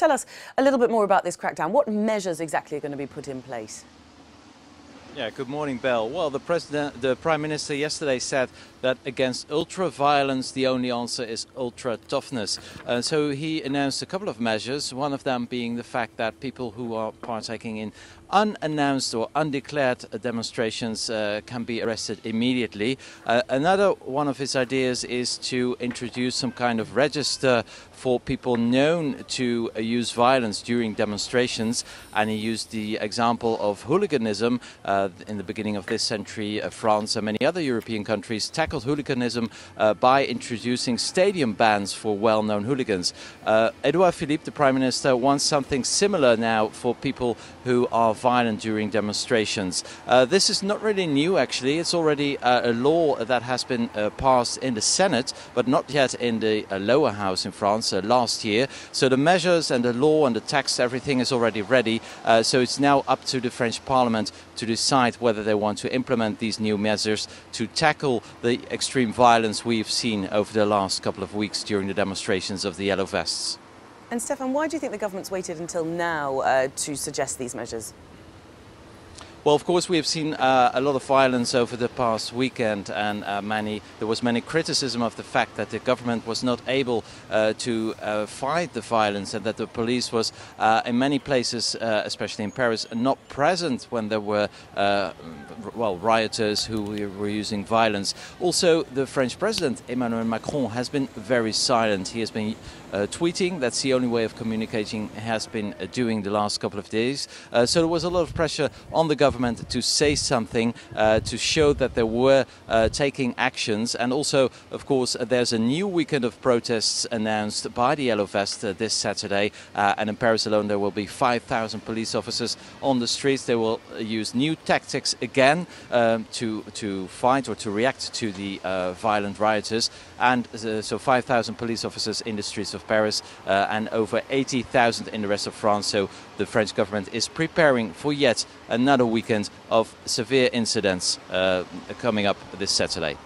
tell us a little bit more about this crackdown. What measures exactly are going to be put in place? Yeah, good morning, Belle. Well, the Prime Minister yesterday said that against ultra-violence, the only answer is ultra-toughness. So he announced a couple of measures, one of them being the fact that people who are partaking in unannounced or undeclared demonstrations can be arrested immediately. Another one of his ideas is to introduce some kind of register for people known to use violence during demonstrations, and he used the example of hooliganism. In the beginning of this century, France and many other European countries tackled hooliganism by introducing stadium bans for well-known hooligans. Edouard Philippe, the Prime Minister, wants something similar now for people who are violent during demonstrations. This is not really new, actually. It's already a law that has been passed in the Senate, but not yet in the lower house in France last year. So the measures and the law and the text, everything is already ready. So it's now up to the French Parliament to decide whether they want to implement these new measures to tackle the extreme violence we've seen over the last couple of weeks during the demonstrations of the Yellow Vests. And Stefan, why do you think the government's waited until now to suggest these measures? Well, of course, we have seen a lot of violence over the past weekend, and there was many criticism of the fact that the government was not able to fight the violence, and that the police was in many places, especially in Paris, not present when there were rioters who were using violence. Also, the French president, Emmanuel Macron, has been very silent. He has been tweeting. That's the only way of communicating he has been doing the last couple of days. So there was a lot of pressure on the government to say something, to show that they were taking actions. And also, of course, there's a new weekend of protests announced by the Yellow Vest this Saturday. And in Paris alone, there will be 5,000 police officers on the streets. They will use new tactics again to fight or to react to the violent rioters. And so 5,000 police officers in the streets of Paris and over 80,000 in the rest of France. So the French government is preparing for yet another weekend of severe incidents coming up this Saturday.